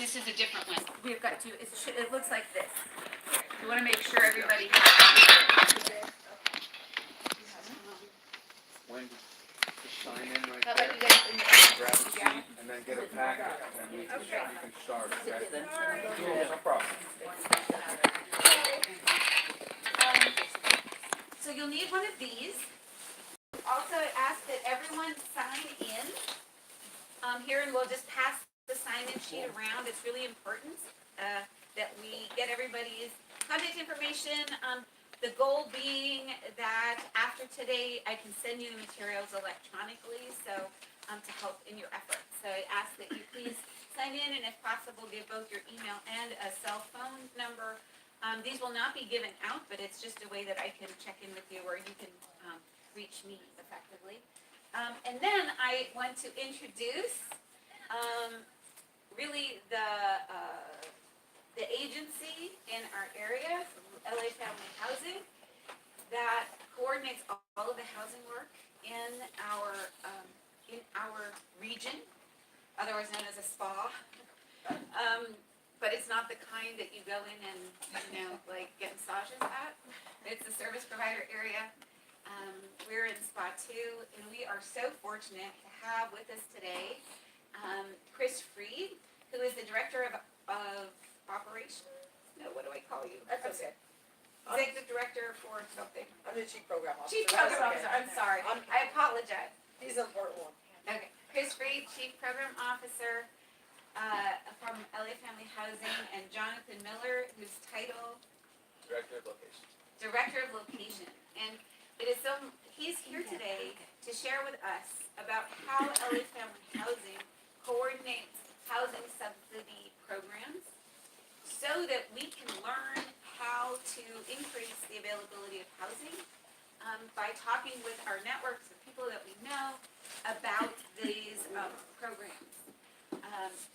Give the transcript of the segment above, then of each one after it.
this is a different one. We've got to, it looks like this. We want to make sure everybody has. Wendy, just sign in right How there, about you guys? grab a seat, and then get a packet, and you can start, okay? No problem. So you'll need one of these. Also, I ask that everyone sign in here, and we'll just pass the sign-in sheet around. It's really important that we get everybody's contact information. The goal being that after today, I can send you the materials electronically, so to help in your efforts. So I ask that you please sign in, and if possible, give both your email and a cell phone number. These will not be given out, but it's just a way that I can check in with you, or you can reach me effectively. And then I want to introduce really the agency in our area, LA Family Housing, that coordinates all of the housing work in our region, otherwise known as a spa. But it's not the kind that you go in and, like get massages at. It's a service provider area. We're in Spa 2, and we are so fortunate to have with us today Chris Freed, who is the Director of Operations. No, what do I call you? That's okay. Executive Director for something. I'm the Chief Program Officer. Chief Program Officer, I'm sorry. I apologize. He's an important one. Okay, Chris Freed, Chief Program Officer from LA Family Housing, and Jonathan Miller, whose title? Director of Location. Director of Location. And he's here today to share with us about how LA Family Housing coordinates housing subsidy programs so that we can learn how to increase the availability of housing by talking with our networks of people that we know about these programs.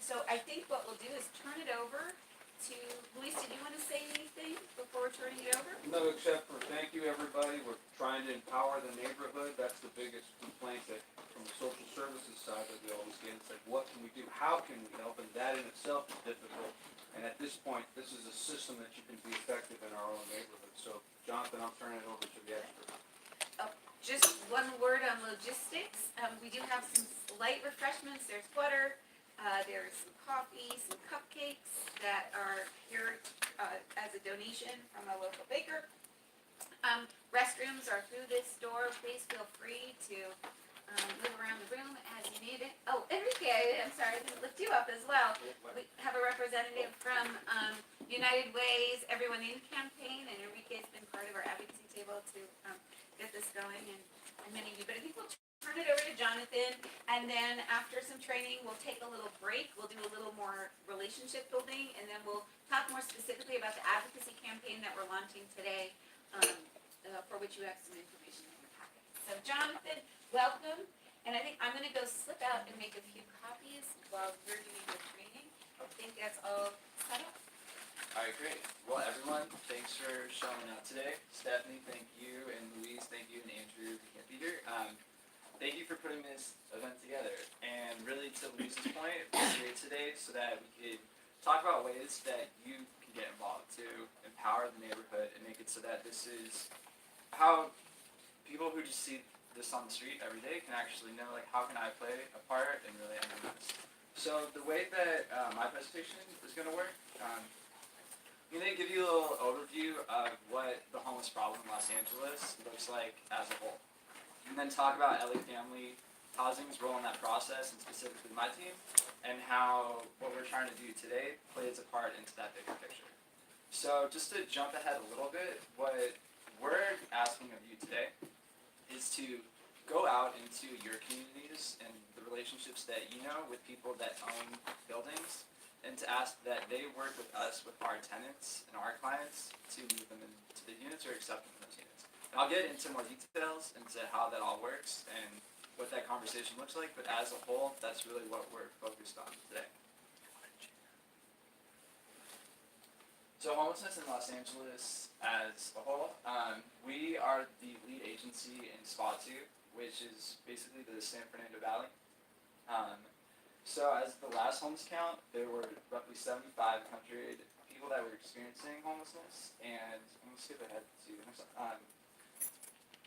So I think what we'll do is turn it over to Luis. Did you want to say anything before turning it over? No, except for thank you, everybody. We're trying to empower the neighborhood. That's the biggest complaint that from the social services side that we always get. It's like, what can we do? How can we help? And that in itself is difficult. And at this point, this is a system that you can be effective in our own neighborhood. So, Jonathan, I'll turn it over to the expert. Just one word on logistics. We do have some light refreshments. There's water. There's some coffee, some cupcakes that are here as a donation from a local baker. Restrooms are through this door. Please feel free to move around the room as you need it. Oh, Enrique, I'm sorry, I didn't lift you up as well. We have a representative from United Way's Everyone In campaign, and Enrique's been part of our advocacy table to get this going, and many of you. But I think we'll turn it over to Jonathan, and then after some training, we'll take a little break. We'll do a little more relationship building, and then we'll talk more specifically about the advocacy campaign that we're launching today, for which you have some information in your packet. So Jonathan, welcome, and I think I'm going to go slip out and make a few copies while you're doing the training. I think that's all set up. All right, great. Well, everyone, thanks for showing up today. Stephanie, thank you, and Louise, thank you, and Andrew, who can't be here. Thank you for putting this event together. And really, to Louise's point, we're here today so that we could talk about ways that you can get involved to empower the neighborhood and make it so that this is how people who just see this on the street every day can actually know, like, how can I play a part and really enter this. So the way that my presentation is going to work, I'm going to give you a little overview of what the homeless problem in Los Angeles looks like as a whole. And then talk about LA Family Housing's role in that process, and specifically my team, and how what we're trying to do today plays a part into that bigger picture. So just to jump ahead a little bit, what we're asking of you today is to go out into your communities and the relationships that you know with people that own buildings, and to ask that they work with us, with our tenants and our clients, to move them into the units or accept them in those units. And I'll get into more details into how that all works and what that conversation looks like, but as a whole, that's really what we're focused on today. So homelessness in Los Angeles as a whole, we are the lead agency in Spa 2, which is basically the San Fernando Valley. So as the last homeless count, there were roughly 7,500 people that were experiencing homelessness, and I'm gonna skip ahead to the next one.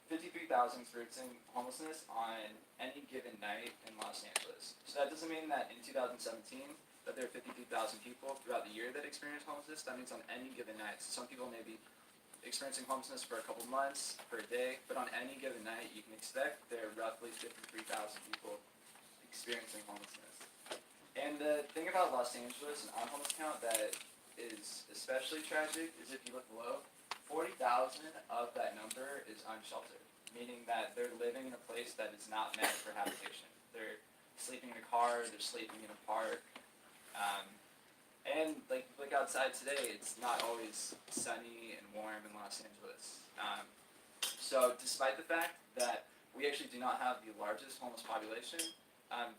53,000 experiencing homelessness on any given night in Los Angeles. So that doesn't mean that in 2017 that there are 52,000 people throughout the year that experience homelessness. That means on any given night. So some people may be experiencing homelessness for a couple months, per day, but on any given night you can expect there are roughly 53,000 people experiencing homelessness. And the thing about Los Angeles and on homeless count that is especially tragic is if you look below, 40,000 of that number is unsheltered, meaning that they're living in a place that is not meant for habitation. They're sleeping in a car, they're sleeping in a park, and like look outside today, it's not always sunny and warm in Los Angeles. So despite the fact that we actually do not have the largest homeless population,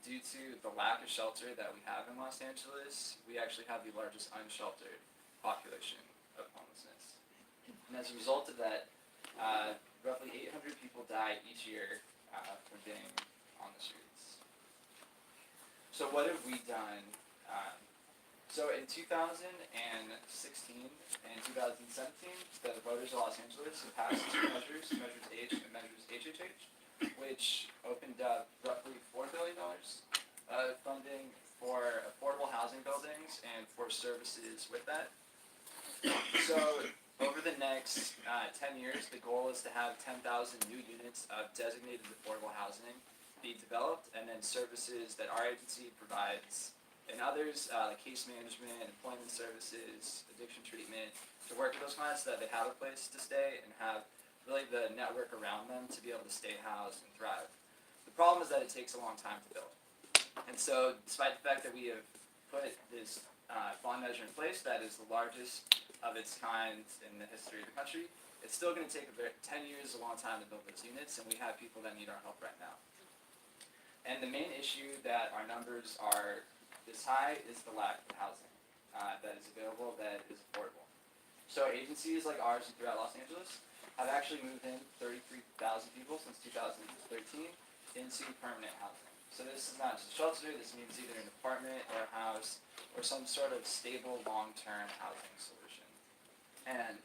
due to the lack of shelter that we have in Los Angeles, we actually have the largest unsheltered population of homelessness. And as a result of that, roughly 800 people die each year from being on the streets. So what have we done? So in 2016 and 2017, the voters of Los Angeles have passed two measures, Measures H and Measures HHH, which opened up roughly $4 billion of funding for affordable housing buildings and for services with that. So over the next 10 years, the goal is to have 10,000 new units of designated affordable housing be developed, and then services that our agency provides and others, like case management, employment services, addiction treatment, to work with those clients so that they have a place to stay and have really the network around them to be able to stay housed and thrive. The problem is that it takes a long time to build. And so despite the fact that we have put this bond measure in place that is the largest of its kind in the history of the country, it's still going to take 10 years, a long time to build those units, and we have people that need our help right now. And the main issue that our numbers are this high is the lack of housing that is available, that is affordable. So agencies like ours throughout Los Angeles have actually moved in 33,000 people since 2013 into permanent housing. So this is not just a shelter, this means either an apartment or a house or some sort of stable long-term housing solution. And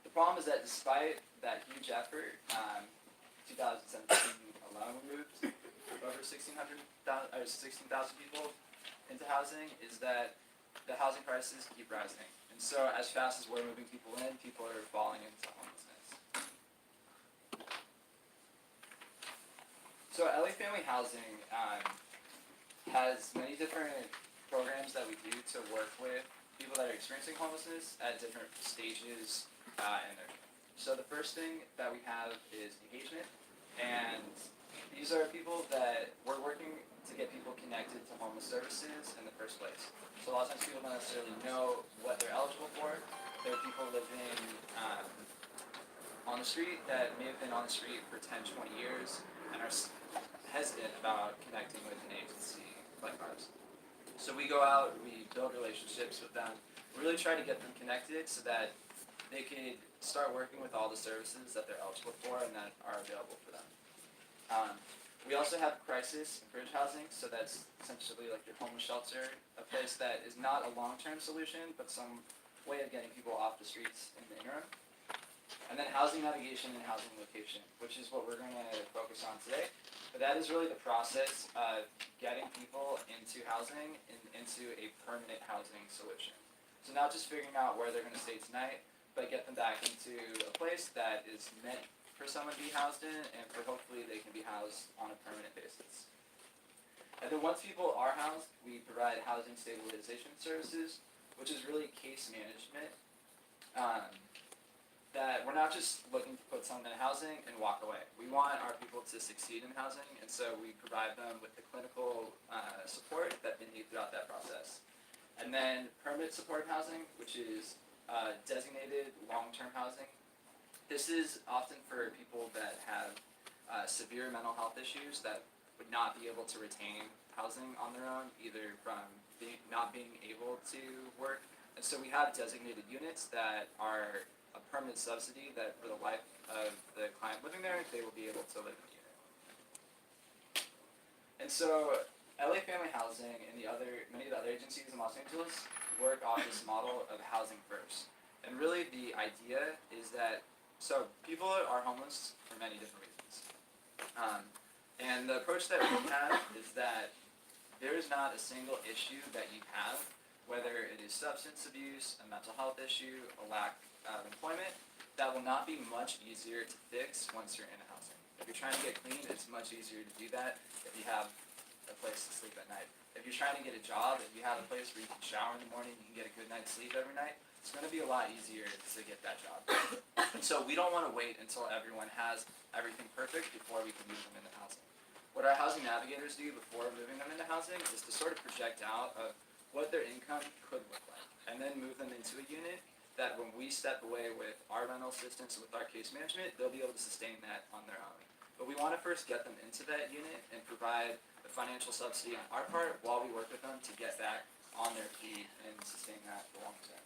the problem is that despite that huge effort, 2017 alone we moved over 16,000 people into housing, is that the housing prices keep rising. And so as fast as we're moving people in, people are falling into homelessness. So LA Family Housing has many different programs that we do to work with people that are experiencing homelessness at different stages in their journey. So the first thing that we have is engagement, and these are people that we're working to get people connected to homeless services in the first place. So a lot of times people don't necessarily know what they're eligible for. There are people living on the street that may have been on the street for 10, 20 years and are hesitant about connecting with an agency like ours. So we go out, we build relationships with them, we really try to get them connected so that they could start working with all the services that they're eligible for and that are available for them. We also have crisis and bridge housing, so that's essentially like your homeless shelter, a place that is not a long-term solution, but some way of getting people off the streets in the interim. And then housing navigation and housing location, which is what we're going to focus on today. But that is really the process of getting people into housing and into a permanent housing solution. So not just figuring out where they're going to stay tonight, but get them back into a place that is meant for someone to be housed in, and for hopefully they can be housed on a permanent basis. And then once people are housed, we provide housing stabilization services, which is really case management. That we're not just looking to put someone in housing and walk away. We want our people to succeed in housing, and so we provide them with the clinical support that they need throughout that process. And then permanent support housing, which is designated long-term housing. This is often for people that have severe mental health issues that would not be able to retain housing on their own, either from not being able to work. And so we have designated units that are a permanent subsidy that for the life of the client living there, they will be able to live in the unit. And so LA Family Housing and many of the other agencies in Los Angeles work off this model of housing first. And really the idea is that, so people are homeless for many different reasons. And the approach that we have is that there is not a single issue that you have, whether it is substance abuse, a mental health issue, a lack of employment, that will not be much easier to fix once you're in housing. If you're trying to get clean, it's much easier to do that if you have a place to sleep at night. If you're trying to get a job, if you have a place where you can shower in the morning, you can get a good night's sleep every night, it's going to be a lot easier to get that job. And so we don't want to wait until everyone has everything perfect before we can move them into housing. What our housing navigators do before moving them into housing is to sort of project out of what their income could look like, and then move them into a unit that when we step away with our rental assistance, with our case management, they'll be able to sustain that on their own. But we want to first get them into that unit and provide the financial subsidy on our part while we work with them to get back on their feet and sustain that for long term.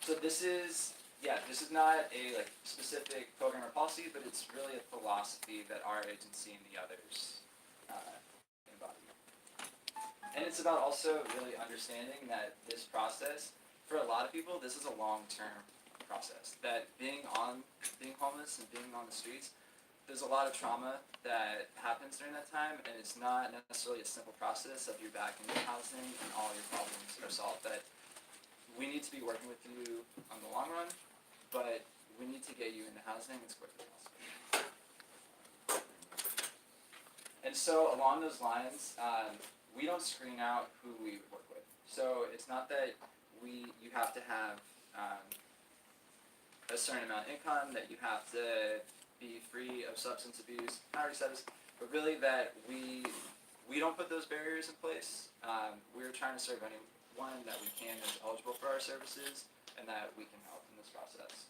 So this is not a specific program or policy, but it's really a philosophy that our agency and the others embody. And it's about also really understanding that this process, for a lot of people, this is a long-term process. That being homeless and being on the streets, there's a lot of trauma that happens during that time, and it's not necessarily a simple process of you're back into housing and all your problems are solved. That we need to be working with you on the long run, but we need to get you into housing as quickly as possible. And so along those lines, we don't screen out who we work with. So it's not that you have to have a certain amount of income, that you have to be free of substance abuse. I already said this, but really that we don't put those barriers in place. We're trying to serve anyone that we can that's eligible for our services, and that we can help in this process.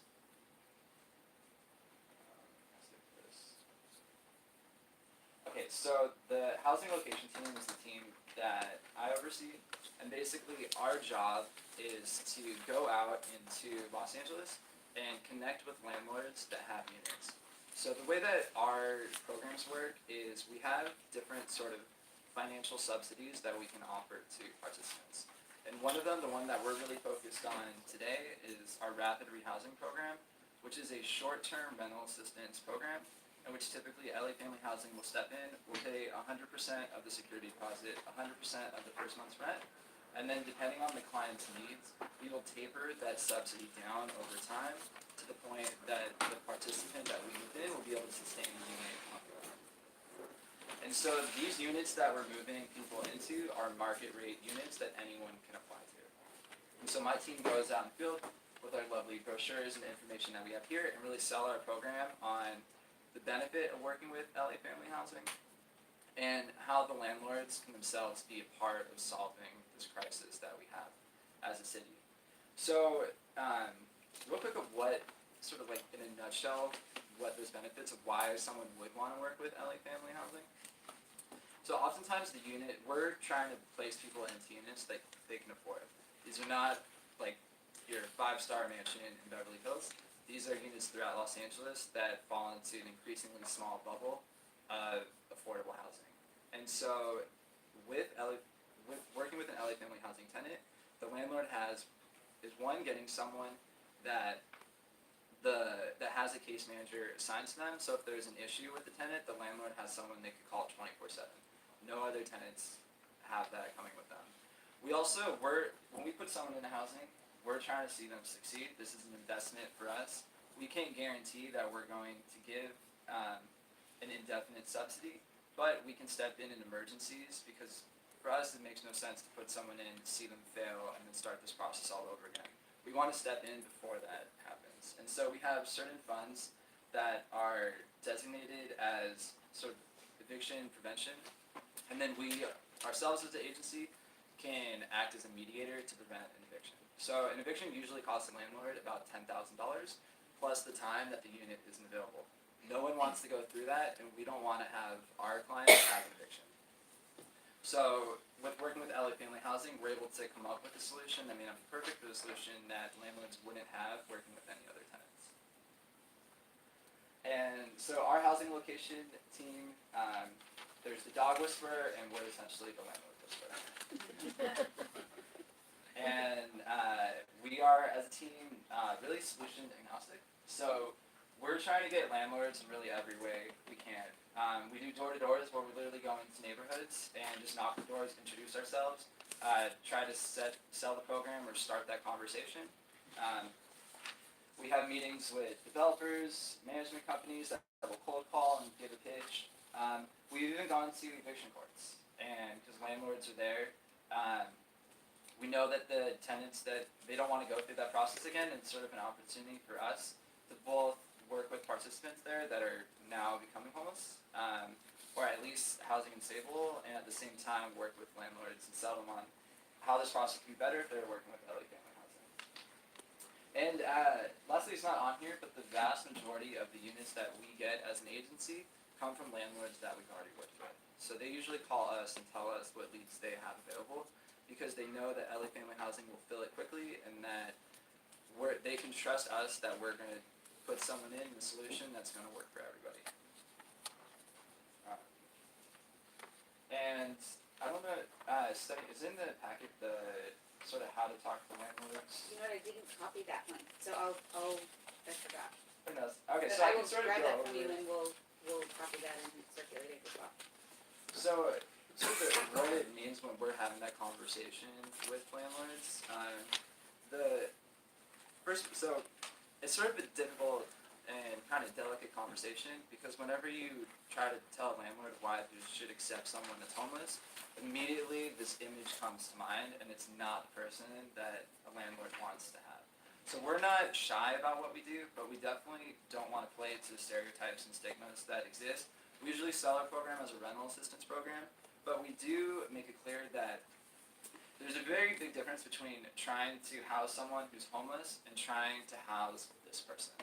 Okay, so the housing location team is the team that I oversee, and basically our job is to go out into Los Angeles and connect with landlords that have units. So the way that our programs work is we have different sort of financial subsidies that we can offer to participants. And one of them, the one that we're really focused on today, is our rapid rehousing program, which is a short-term rental assistance program in which typically LA Family Housing will step in, will pay 100% of the security deposit, 100% of the first month's rent, and then depending on the client's needs, we will taper that subsidy down over time to the point that the participant that we move in will be able to sustain the unit on their own. And so these units that we're moving people into are market rate units that anyone can apply to. And so my team goes out in the field with our lovely brochures and information that we have here and really sell our program on the benefit of working with LA Family Housing and how the landlords can themselves be a part of solving this crisis that we have as a city. So, real quick of what, sort of like in a nutshell, what those benefits of why someone would want to work with LA Family Housing. So oftentimes we're trying to place people into units that they can afford. These are not like your 5-star mansion in Beverly Hills. These are units throughout Los Angeles that fall into an increasingly small bubble of affordable housing. And so with working with an LA Family Housing tenant, the landlord is one, getting someone that has a case manager assigned to them. So if there's an issue with the tenant, the landlord has someone they could call 24/7. No other tenants have that coming with them. We also, when we put someone into housing, we're trying to see them succeed. This is an investment for us. We can't guarantee that we're going to give an indefinite subsidy, but we can step in emergencies because for us it makes no sense to put someone in, see them fail, and then start this process all over again. We want to step in before that happens. And so we have certain funds that are designated as sort of eviction prevention, and then we ourselves as an agency can act as a mediator to prevent an eviction. So an eviction usually costs the landlord about $10,000 plus the time that the unit isn't available. No one wants to go through that, and we don't want to have our clients have an eviction. So with working with LA Family Housing, we're able to come up with a solution that may not be perfect, but a solution that landlords wouldn't have working with any other tenants. And So our housing location team, there's the dog whisperer, and we're essentially the landlord whisperer. And we are, as a team, really solution agnostic. So we're trying to get landlords in really every way we can. We do door-to-doors where we literally go into neighborhoods and just knock on doors, introduce ourselves, try to sell the program or start that conversation. We have meetings with developers, management companies that will cold call and give a pitch. We've even gone to eviction courts, and because landlords are there, we know that the tenants that they don't want to go through that process again, and it's sort of an opportunity for us to both work with participants there that are now becoming homeless, or at least housing unstable, and at the same time work with landlords and sell them on how this process can be better if they're working with LA Family Housing. And lastly, it's not on here, but the vast majority of the units that we get as an agency come from landlords that we've already worked with. So they usually call us and tell us what leads they have available, because they know that LA Family Housing will fill it quickly, and that they can trust us that we're going to put someone in the solution that's going to work for everybody. And I don't know, Stephanie, is in the packet the sort of how to talk to landlords? You know what, I didn't copy that one, so I forgot. Who knows? Okay, But so I will can sort of grab go that over from you it. and we'll copy that and circulate it as well. So, what it means when we're having that conversation with landlords, it's sort of a difficult and kind of delicate conversation, because whenever you try to tell a landlord why they should accept someone that's homeless, immediately this image comes to mind, and it's not the person that a landlord wants to have. So we're not shy about what we do, but we definitely don't want to play to the stereotypes and stigmas that exist. We usually sell our program as a rental assistance program, but we do make it clear that there's a very big difference between trying to house someone who's homeless and trying to house this person.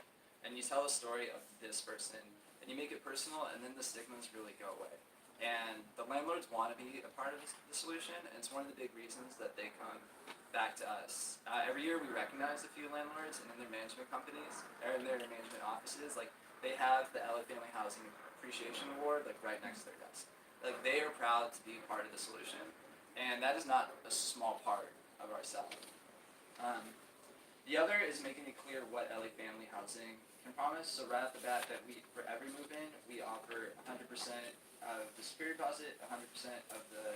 And you tell a story of this person, and you make it personal, and then the stigmas really go away. And the landlords want to be a part of the solution, and it's one of the big reasons that they come back to us. Every year we recognize a few landlords, and in their management companies, or in their management offices, like, they have the LA Family Housing Appreciation Award, like, right next to their desk. Like, they are proud to be part of the solution, and that is not a small part of our sell. The other is making it clear what LA Family Housing can promise. So right off the bat, that for every move-in, we offer 100% of the security deposit, 100% of the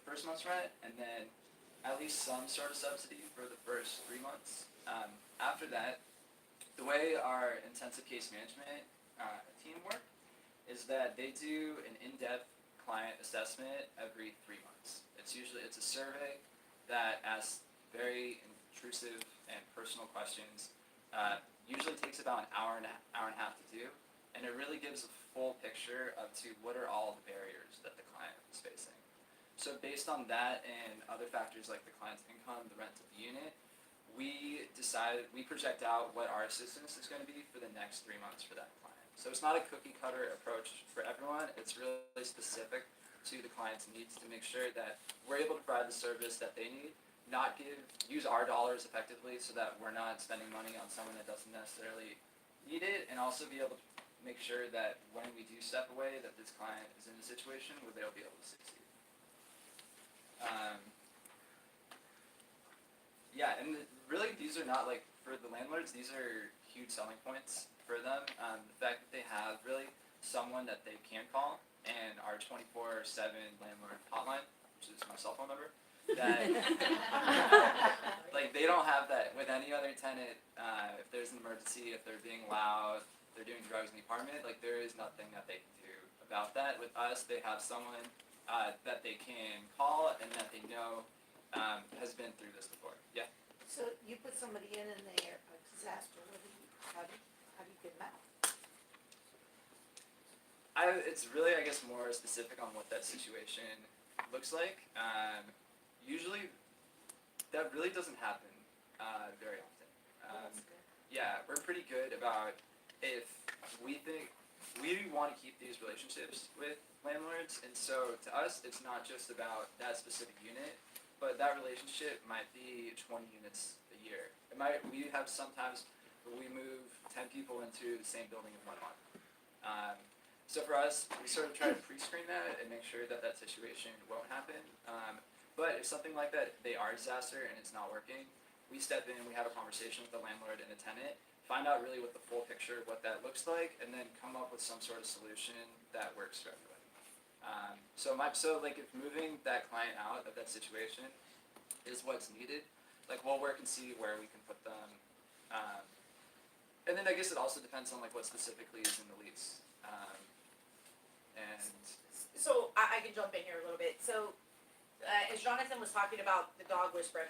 first month's rent, and then at least some sort of subsidy for the first 3 months. After that, the way our intensive case management team work is that they do an in-depth client assessment every 3 months. It's a survey that asks very intrusive and personal questions. Usually takes about an hour and a half to do, and it really gives a full picture of what are all the barriers that the client is facing. So based on that and other factors like the client's income, the rent of the unit, we project out what our assistance is going to be for the next 3 months for that client. So it's not a cookie cutter approach for everyone. It's really specific to the client's needs to make sure that we're able to provide the service that they need, use our dollars effectively so that we're not spending money on someone that doesn't necessarily need it, and also be able to make sure that when we do step away, that this client is in a situation where they'll be able to succeed. And really these are not, like, for the landlords, these are huge selling points for them. The fact that they have really someone that they can call, and our 24/7 landlord hotline, which is my cell phone number, that like, they don't have that with any other tenant. If there's an emergency, if they're being loud, they're doing drugs in the apartment, like, there is nothing that they can do about that. With us, they have someone that they can call and that they know has been through this before. Yeah. So you put somebody in and they're a disaster, how do you get them out? It's really, I guess, more specific on what that situation looks like. Usually, that really doesn't happen very often. Yeah, we're pretty good about, if we think we want to keep these relationships with landlords, and so to us, it's not just about that specific unit, but that relationship might be 20 units a year. We have sometimes we move 10 people into the same building in 1 month. So for us, we sort of try to pre-screen that and make sure that that situation won't happen. But if something like that, they are a disaster and it's not working, we step in, we have a conversation with the landlord and the tenant, find out really what the full picture of what that looks like, and then come up with some sort of solution that works for everybody. So like if moving that client out of that situation is what's needed, like we'll work and see where we can put them. And then I guess it also depends on like what specifically is in the lease. And So I can jump in here a little bit. So as Jonathan was talking about the dog whisperer,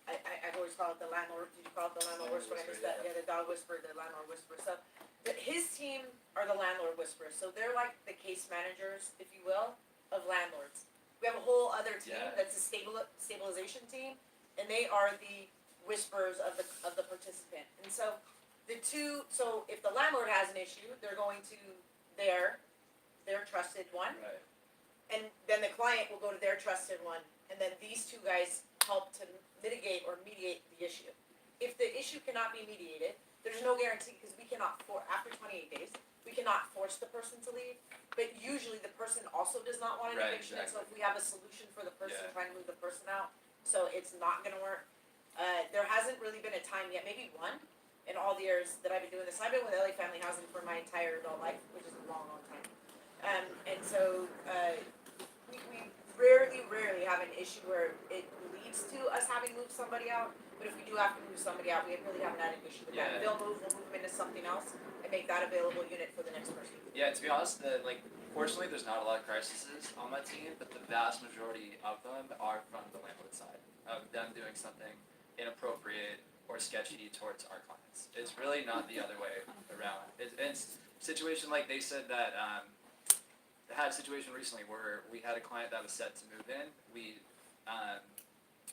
I've always called it the landlord. Did you call it the landlord whisperer? I missed that. Yeah, the dog whisperer, the landlord whisperer. So his team are the landlord whisperers. So they're like the case managers, if you will, of landlords. We have a whole other team that's a stabilization team, and they are the whisperers of the participant. And so so if the landlord has an issue, they're going to their trusted one, right. and then the client will go to their trusted one, and then these two guys help to mitigate or mediate the issue. If the issue cannot be mediated, there's no guarantee, because we cannot, after 28 days, we cannot force the person to leave, but usually the person also does not want an Right, eviction, and so if exactly. we have a solution for the person Yeah. trying to move the person out, so it's not gonna work. There hasn't really been a time yet, maybe one, in all the years that I've been doing this. I've been with LA Family Housing for my entire adult life, which is a long, long time. And so, we rarely have an issue where it leads to us having to move somebody out, but if we do have to move somebody out, we really haven't had an issue with that. Yeah. They'll move, we'll move them into something else and make that available unit for the next person. Yeah, to be honest, fortunately there's not a lot of crises on my team, but the vast majority of them are from the landlord side, of them doing something inappropriate or sketchy towards our clients. It's really not the other way around. It's a situation like they said that, had a situation recently where we had a client that was set to move in.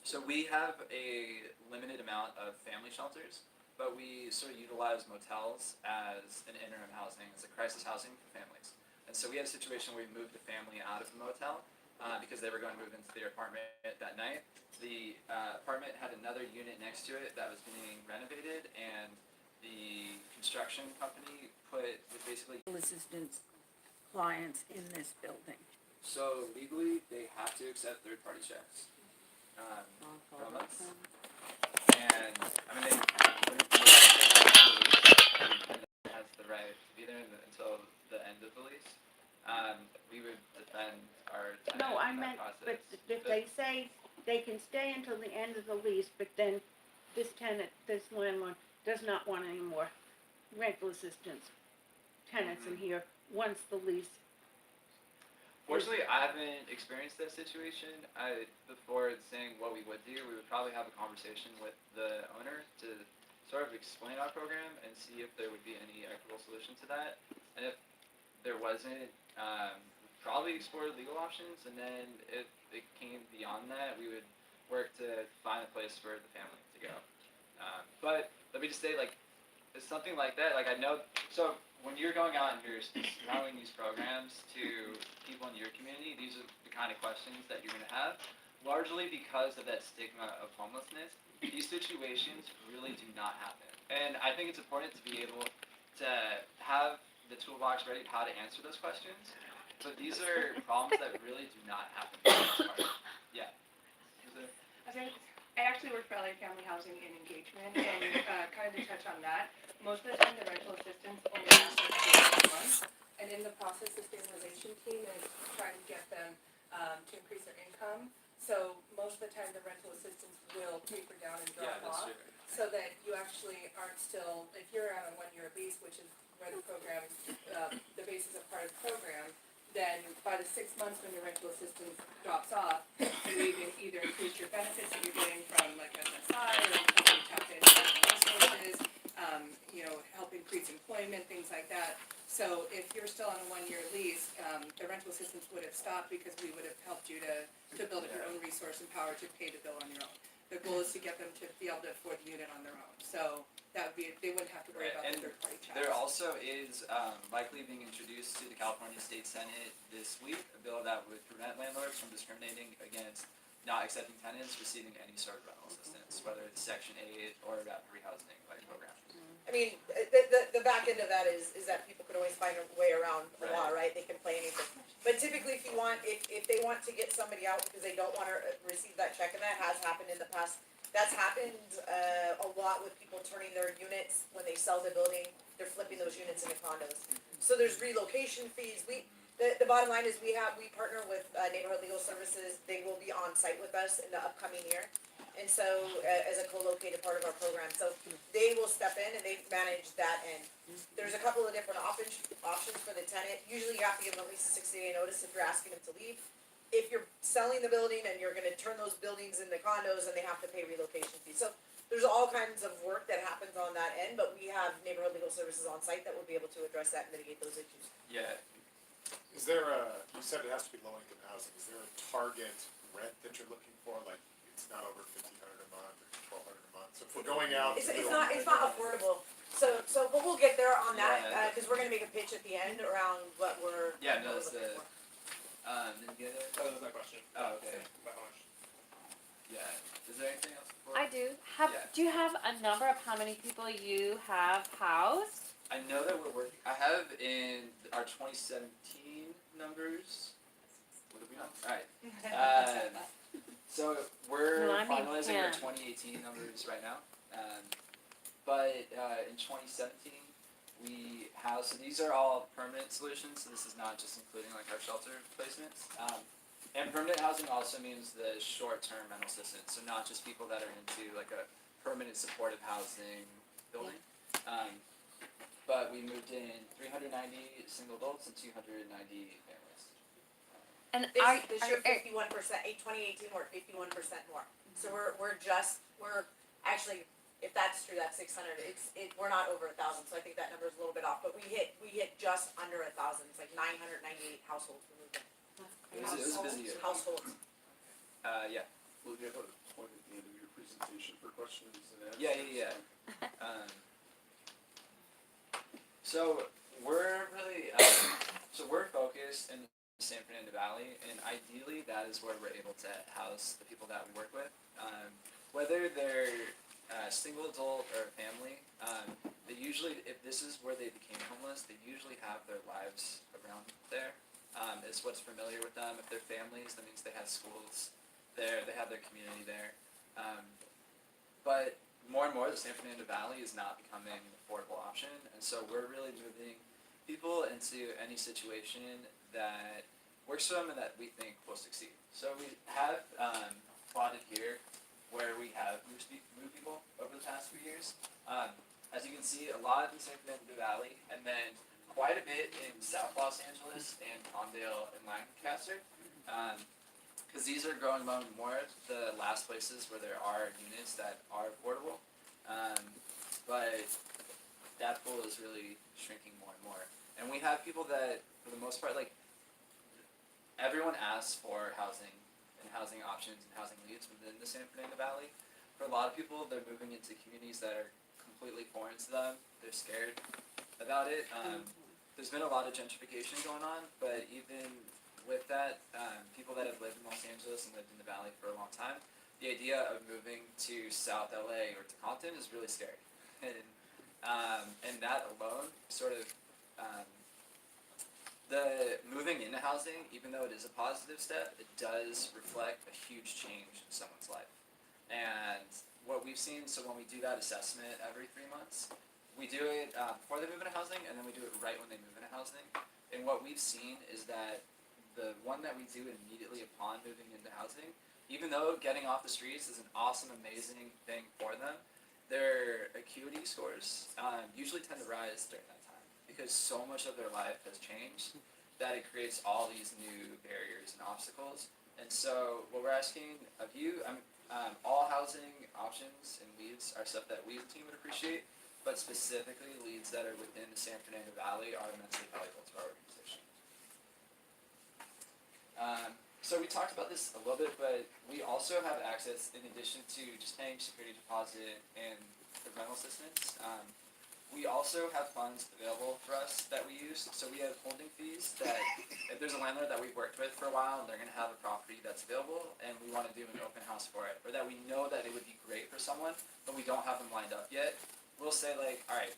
So we have a limited amount of family shelters, but we sort of utilize motels as an interim housing, as a crisis housing for families. And so we had a situation where we moved a family out of the motel because they were going to move into their apartment that night. The apartment had another unit next to it that was being renovated, and the construction company was basically. Assistance clients in this building. So legally, they have to accept third-party checks from us. And I mean, they has the right to be there until the end of the lease. We would defend our tenant No, I in that meant, but process. if they say they can stay until the end of the lease, but then this landlord does not want any more rental assistance tenants in here once the lease. Fortunately, I haven't experienced that situation. Before saying what we would do, we would probably have a conversation with the owner to sort of explain our program and see if there would be any equitable solution to that. And if there wasn't, probably explore legal options. And then if it came beyond that, we would work to find a place for the family to go. But let me just say, it's something like that. I know. So when you're going out and you're selling these programs to people in your community, these are the kind of questions that you're going to have, largely because of that stigma of homelessness. These situations really do not happen. And I think it's important to be able to have the toolbox ready of how to answer those questions. But these are problems that really do not happen for the most part. Yeah. I actually work for LA Family Housing and Engagement, and kind of to touch on that, most of the time the rental assistance only lasts for 6 months, and in the process, the stabilization team is trying to get them to increase their income. So most of the time, the rental assistance will taper down and drop off, so that you actually aren't still, if you're on a 1-year lease, which is where the program, the basis of part of the program, then by the 6 months when your rental assistance drops off, you either increase your benefits that you're getting from like SSI or helping tap into resources, help increase employment, things like that. So if you're still on a 1-year lease, the rental assistance would have stopped because we would have helped you to build up your own resource and power to pay the bill on your own. The goal is to get them to be able to afford the unit on their own. So that would be, they wouldn't have to worry about the third-party checks. There also is likely being introduced to the California State Senate this week a bill that would prevent landlords from discriminating against not accepting tenants receiving any sort of rental assistance, whether it's Section 8 or rapid rehousing program. I mean, the back end of that is that people could always find a way around the law, right? They can play anything. But typically, if they want to get somebody out because they don't wanna receive that check, and that has happened in the past, that's happened, a lot with people turning their units, when they sell the building, they're flipping those units into condos. So there's relocation fees, the bottom line is we partner with, Neighborhood Legal Services, they will be on site with us in the upcoming year. And so, as a co-located part of our program, so they will step in and they manage that end. There's a couple of different options for the tenant, usually you have to give them at least a 60-day notice if you're asking them to leave. If you're selling the building and you're gonna turn those buildings into condos, and they have to pay relocation fees, so there's all kinds of work that happens on that end, but we have Neighborhood Legal Services on site that will be able to address that and mitigate those issues. Yeah. Is there you said it has to be low income housing, is there a target rent that you're looking for, like, it's not over $1,500 a month or $1,200 a month, so if we're going out. It's not affordable, so, but we'll get there on that, Yeah. cause we're gonna make a pitch at the end around what we're. Yeah, no, what that's we're looking the- for. Did you get it? That was my question. Oh, okay. About how much? Yeah. Is there anything else before? I do. Yeah. Do you have a number of how many people you have housed? I know that we're working. I have in our 2017 numbers. What have we done? All right. So we're No, I mean finalizing our 10. 2018 numbers right now. But in 2017, we housed. So these are all permanent solutions. So this is not just including like our shelter placements. And permanent housing also means the short-term rental assistance. So not just people that are into like a permanent supportive housing building. But we moved in 390 single adults and 290 families. And This year 51%, 2018, we're 51% more. So we're actually, if that's true, that's 600, we're not over 1,000, so I think that number's a little bit off, but we hit just under 1,000, it's like 998 households we moved in. It was a busy year. Households. Yeah. We'll get a point at the end of your presentation for questions and answers. Yeah. So we're really, we're focused in the San Fernando Valley, and ideally that is where we're able to house the people that we work with. Whether they're single adult or family, they usually, if this is where they became homeless, they usually have their lives around there. It's what's familiar with them. If they're families, that means they have schools there, they have their community there. But more and more, the San Fernando Valley is not becoming an affordable option, and so we're really moving people into any situation that works for them and that we think will succeed. So we have plotted here where we have moved people over the past few years. As you can see, a lot in the San Fernando Valley, and then quite a bit in South Los Angeles and Palmdale and Lancaster. Because these are growing more the last places where there are units that are affordable. But that pool is really shrinking more and more. And we have people that, for the most part, like, everyone asks for housing and housing options and housing leads within the San Fernando Valley. For a lot of people, they're moving into communities that are completely foreign to them. They're scared about it. There's been a lot of gentrification going on, but even with that, people that have lived in Los Angeles and lived in the Valley for a long time, the idea of moving to South LA or to Compton is really scary. And that alone sort of, the moving into housing, even though it is a positive step, it does reflect a huge change in someone's life. And what we've seen, so when we do that assessment every 3 months, we do it before they move into housing, and then we do it right when they move into housing. And what we've seen is that the one that we do immediately upon moving into housing, even though getting off the streets is an awesome, amazing thing for them, their acuity scores usually tend to rise during that time because so much of their life has changed that it creates all these new barriers and obstacles. And so what we're asking of you, all housing options and leads are stuff that we as a team would appreciate, but specifically leads that are within the San Fernando Valley are immensely valuable to our organization. So we talked about this a little bit, but we also have access, in addition to just paying security deposit and the rental assistance, we also have funds available for us that we use. So we have holding fees that if there's a landlord that we've worked with for a while and they're going to have a property that's available and we want to do an open house for it, or that we know that it would be great for someone, but we don't have them lined up yet, we'll say like, all right,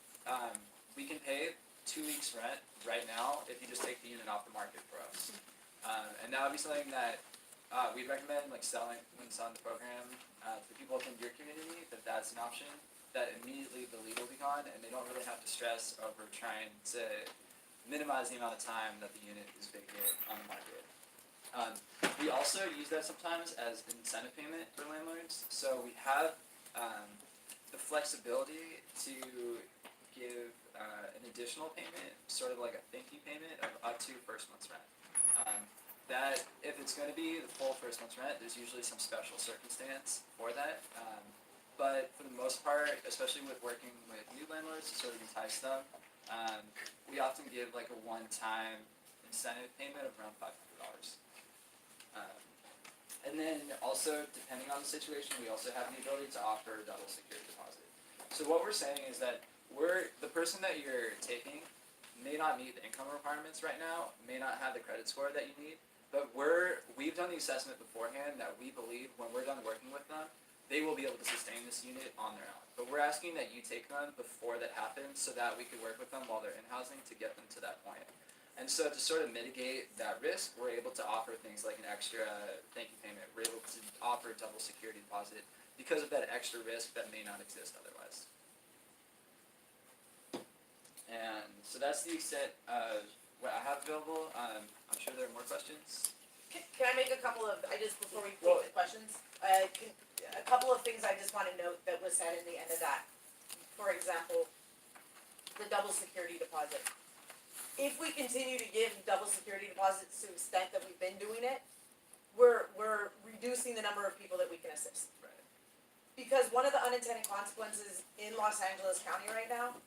we can pay 2 weeks rent right now if you just take the unit off the market for us. And that would be something that we'd recommend, like selling when selling the program to the people within your community, that's an option. That immediately the lead will be gone, and they don't really have to stress over trying to minimize the amount of time that the unit is vacant on the market. We also use that sometimes as incentive payment for landlords. So we have the flexibility to give an additional payment, sort of like a thank you payment of up to first month's rent. That if it's going to be the full first month's rent, there's usually some special circumstance for that. But for the most part, especially with working with new landlords to sort of entice them, we often give like a one-time incentive payment of around $500. And then also, depending on the situation, we also have the ability to offer a double security deposit. So what we're saying is that the person that you're taking may not meet the income requirements right now, may not have the credit score that you need, but we've done the assessment beforehand that we believe when we're done working with them, they will be able to sustain this unit on their own. But we're asking that you take them before that happens so that we can work with them while they're in housing to get them to that point. And so to sort of mitigate that risk, we're able to offer things like an extra thank you payment. We're able to offer a double security deposit because of that extra risk that may not exist otherwise. And so that's the extent of what I have available. I'm sure there are more questions. Can I make a couple of, before we take the questions, a couple of things I just wanna note that was said in the end of that. For example, the double security deposit. If we continue to give double security deposits to the extent that we've been doing it, we're reducing the number of people that we can assist. Right. Because one of the unintended consequences in Los Angeles County right now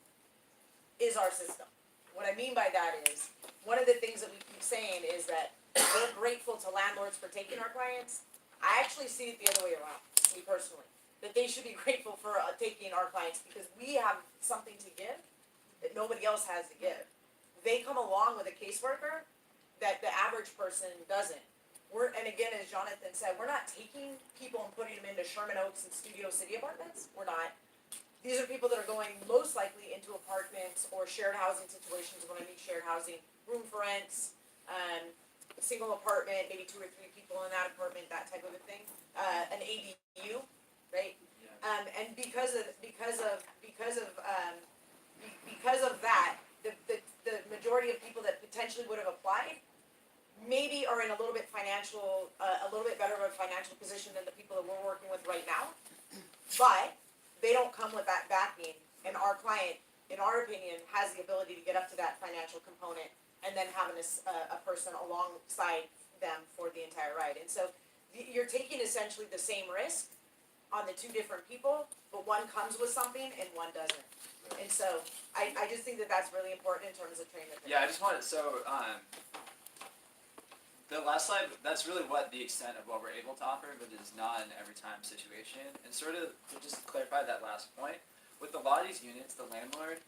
is our system. What I mean by that is, one of the things that we keep saying is that we're grateful to landlords for taking our clients. I actually see it the other way around, me personally, that they should be grateful for taking our clients because we have something to give that nobody else has to give. They come along with a caseworker that the average person doesn't. And again, as Jonathan said, we're not taking people and putting them into Sherman Oaks and Studio City apartments. We're not. These are people that are going most likely into apartments or shared housing situations. When I mean shared housing, room for rents, single apartment, maybe 2 or 3 people in that apartment, that type of a thing. An ADU, right? Yeah. And because of that, the majority of people that potentially would have applied maybe are in a little bit better of a financial position than the people that we're working with right now. But they don't come with that backing, and our client, in our opinion, has the ability to get up to that financial component and then having a person alongside them for the entire ride. And so you're taking essentially the same risk on the 2 different people, but one comes with something and one doesn't. And so I just think that that's really important in terms of training. Yeah, I just wanted, the last slide, that's really what the extent of what we're able to offer, but it is not an every time situation. And sort of to just clarify that last point, with a lot of these units, the landlord,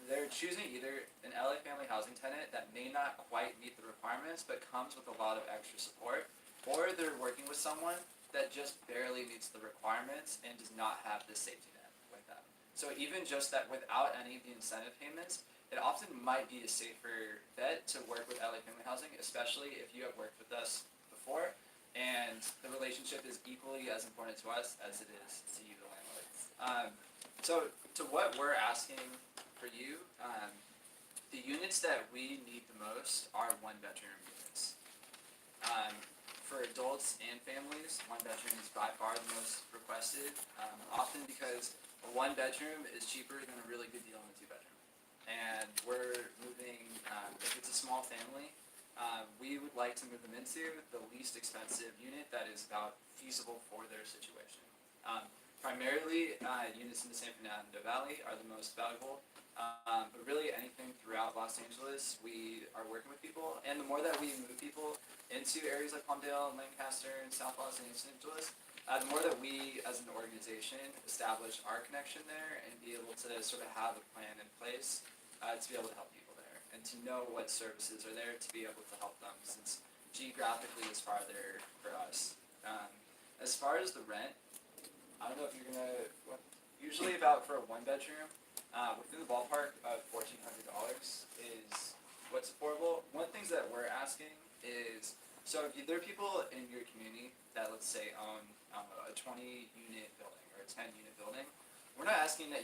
they're choosing either an LA family housing tenant that may not quite meet the requirements, but comes with a lot of extra support, or they're working with someone that just barely meets the requirements and does not have this safety net with them. So even just that without any of the incentive payments, it often might be a safer bet to work with LA Family Housing, especially if you have worked with us before, and the relationship is equally as important to us as it is to you, the landlord. So to what we're asking for you, the units that we need the most are 1-bedroom units. For adults and families, 1-bedroom is by far the most requested, often because a 1-bedroom is cheaper than a really good deal in a 2-bedroom. And we're moving, if it's a small family, we would like to move them into the least expensive unit that is about feasible for their situation. Primarily, units in the San Fernando Valley are the most valuable, but really anything throughout Los Angeles, we are working with people, and the more that we move people into areas like Palmdale and Lancaster and South Los Angeles, the more that we as an organization establish our connection there and be able to sort of have a plan in place to be able to help people there and to know what services are there to be able to help them, since geographically it's farther for us. As far as the rent, I don't know if you're gonna, usually about for a one bedroom, within the ballpark of $1,400 is what's affordable. One of the things that we're asking is, so if there are people in your community that, let's say, own a 20 unit building or a 10 unit building, we're not asking that